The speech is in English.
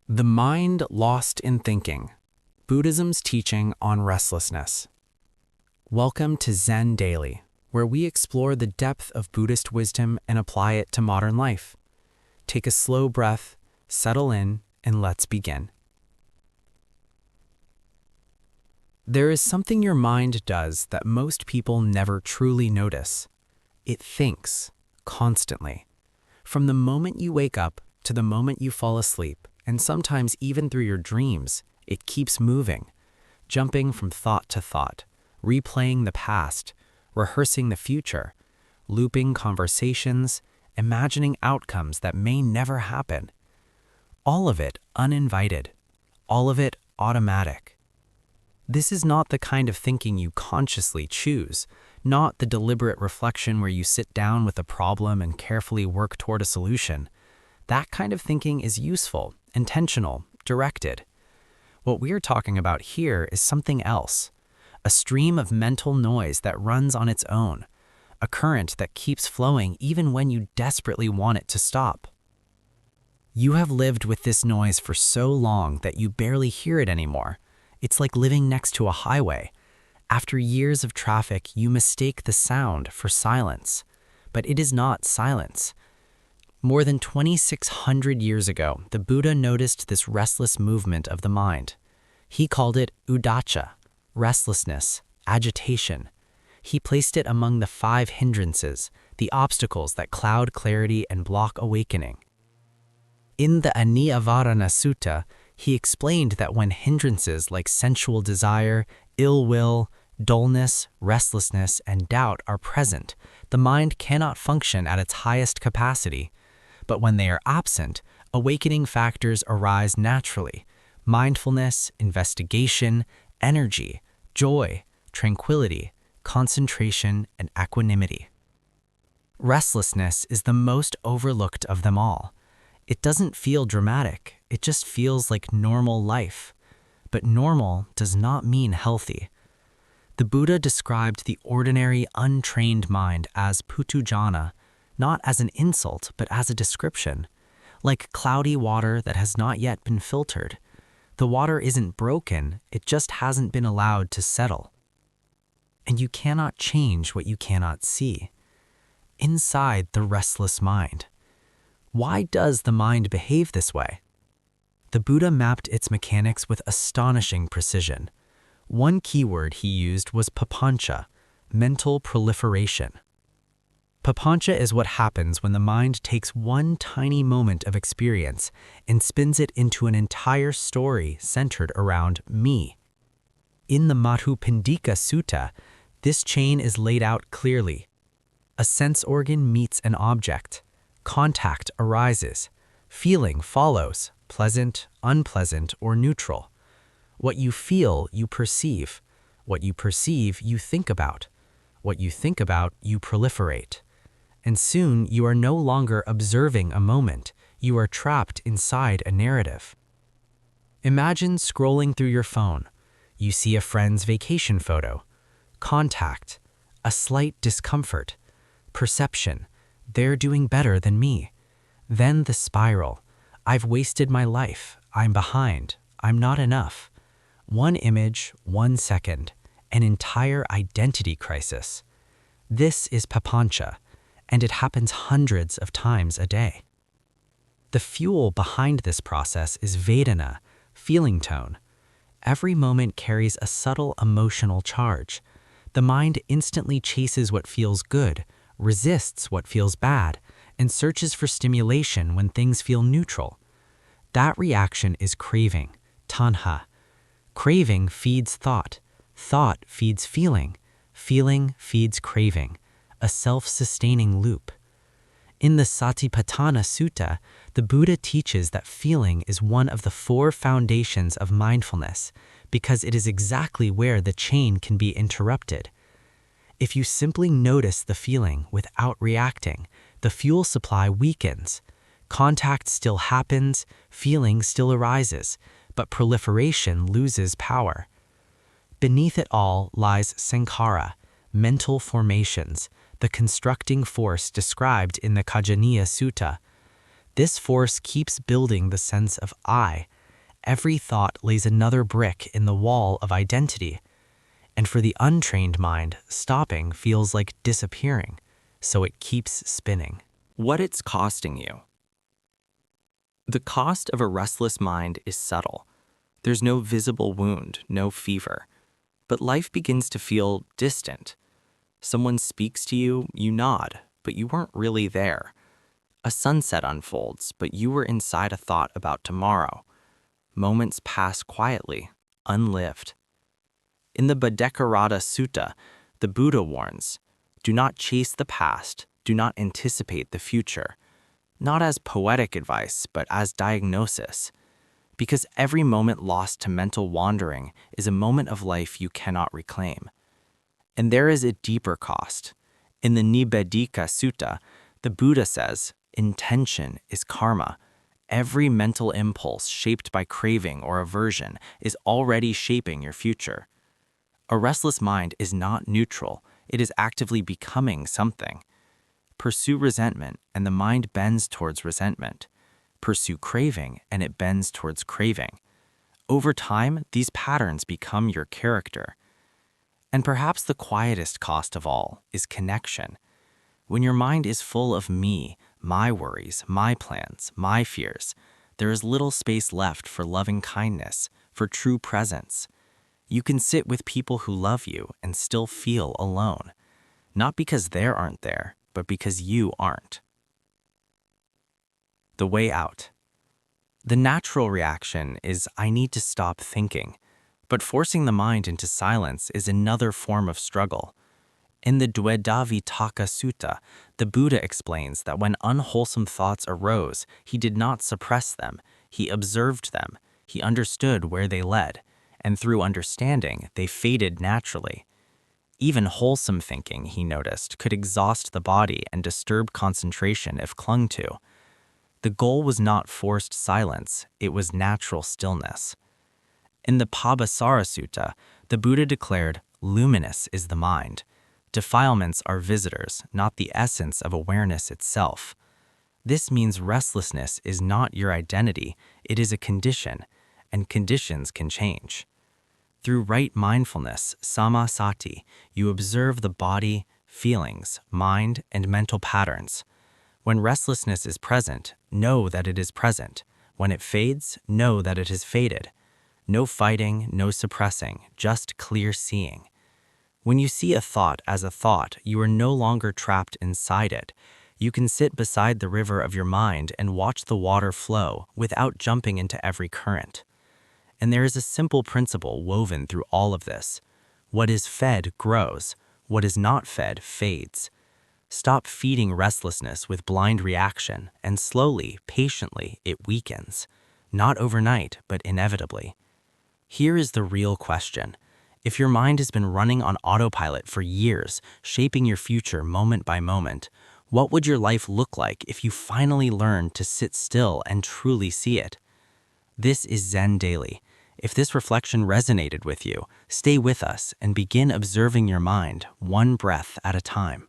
The Mind Lost in Thinking, Buddhism's Teaching on Restlessness. Welcome to Zen Daily, where we explore the depth of Buddhist wisdom and apply it to modern life. Take a slow breath, settle in, and let's begin. There is something your mind does that most people never truly notice. It thinks, constantly. From the moment you wake up to the moment you fall asleep, and sometimes even through your dreams, it keeps moving, jumping from thought to thought, replaying the past, rehearsing the future, looping conversations, imagining outcomes that may never happen. All of it uninvited, all of it automatic. This is not the kind of thinking you consciously choose, not the deliberate reflection where you sit down with a problem and carefully work toward a solution. That kind of thinking is useful, intentional, directed. What we're talking about here is something else, a stream of mental noise that runs on its own, a current that keeps flowing even when you desperately want it to stop. You have lived with this noise for so long that you barely hear it anymore. It's like living next to a highway. After years of traffic, you mistake the sound for silence, but it is not silence. More than 2,600 years ago, the Buddha noticed this restless movement of the mind. He called it uddhacca, restlessness, agitation. He placed it among the 5 hindrances, the obstacles that cloud clarity and block awakening. In the Aniyavarana Sutta, he explained that when hindrances like sensual desire, ill will, dullness, restlessness, and doubt are present, the mind cannot function at its highest capacity. But when they are absent, awakening factors arise naturally: mindfulness, investigation, energy, joy, tranquility, concentration, and equanimity. Restlessness is the most overlooked of them all. It doesn't feel dramatic, it just feels like normal life. But normal does not mean healthy. The Buddha described the ordinary, untrained mind as putujjana, not as an insult, but as a description. Like cloudy water that has not yet been filtered. The water isn't broken, it just hasn't been allowed to settle. And you cannot change what you cannot see. Inside the restless mind. Why does the mind behave this way? The Buddha mapped its mechanics with astonishing precision. One keyword he used was papancha, mental proliferation. Papancha is what happens when the mind takes one tiny moment of experience and spins it into an entire story centered around me. In the Madhupindika Sutta, this chain is laid out clearly. A sense organ meets an object. Contact arises. Feeling follows, pleasant, unpleasant, or neutral. What you feel, you perceive. What you perceive, you think about. What you think about, you proliferate. And soon you are no longer observing a moment, you are trapped inside a narrative. Imagine scrolling through your phone. You see a friend's vacation photo. Contact, a slight discomfort. Perception, they're doing better than me. Then the spiral. I've wasted my life, I'm behind, I'm not enough. One image, 1 second, an entire identity crisis. This is papancha. And it happens hundreds of times a day. The fuel behind this process is Vedana, feeling tone. Every moment carries a subtle emotional charge. The mind instantly chases what feels good, resists what feels bad, and searches for stimulation when things feel neutral. That reaction is craving, tanha. Craving feeds thought, thought feeds feeling, feeling feeds craving. A self-sustaining loop. In the Satipatthana Sutta, the Buddha teaches that feeling is one of the 4 foundations of mindfulness because it is exactly where the chain can be interrupted. If you simply notice the feeling without reacting, the fuel supply weakens. Contact still happens, feeling still arises, but proliferation loses power. Beneath it all lies sankhara, mental formations, the constructing force described in the Kajaniya Sutta. This force keeps building the sense of I. Every thought lays another brick in the wall of identity. And for the untrained mind, stopping feels like disappearing, so it keeps spinning. What it's costing you. The cost of a restless mind is subtle. There's no visible wound, no fever. But life begins to feel distant. Someone speaks to you, you nod, but you weren't really there. A sunset unfolds, but you were inside a thought about tomorrow. Moments pass quietly, unlived. In the Bhaddekara Sutta, the Buddha warns, do not chase the past, do not anticipate the future. Not as poetic advice, but as diagnosis. Because every moment lost to mental wandering is a moment of life you cannot reclaim. And there is a deeper cost. In the Nibbedika Sutta, the Buddha says, intention is karma. Every mental impulse shaped by craving or aversion is already shaping your future. A restless mind is not neutral, it is actively becoming something. Pursue resentment, and the mind bends towards resentment. Pursue craving, and it bends towards craving. Over time, these patterns become your character. And perhaps the quietest cost of all is connection. When your mind is full of me, my worries, my plans, my fears, there is little space left for loving kindness, for true presence. You can sit with people who love you and still feel alone. Not because they aren't there, but because you aren't. The way out. The natural reaction is, I need to stop thinking. But forcing the mind into silence is another form of struggle. In the Dvedavitaka Sutta, the Buddha explains that when unwholesome thoughts arose, he did not suppress them, he observed them, he understood where they led, and through understanding, they faded naturally. Even wholesome thinking, he noticed, could exhaust the body and disturb concentration if clung to. The goal was not forced silence, it was natural stillness. In the Pabhasara Sutta, the Buddha declared, luminous is the mind. Defilements are visitors, not the essence of awareness itself. This means restlessness is not your identity, it is a condition, and conditions can change. Through right mindfulness, samasati, you observe the body, feelings, mind, and mental patterns. When restlessness is present, know that it is present. When it fades, know that it has faded. No fighting, no suppressing, just clear seeing. When you see a thought as a thought, you are no longer trapped inside it. You can sit beside the river of your mind and watch the water flow without jumping into every current. And there is a simple principle woven through all of this. What is fed grows. What is not fed fades. Stop feeding restlessness with blind reaction, and slowly, patiently, it weakens. Not overnight, but inevitably. Here is the real question. If your mind has been running on autopilot for years, shaping your future moment by moment, what would your life look like if you finally learned to sit still and truly see it? This is Zen Daily. If this reflection resonated with you, stay with us and begin observing your mind one breath at a time.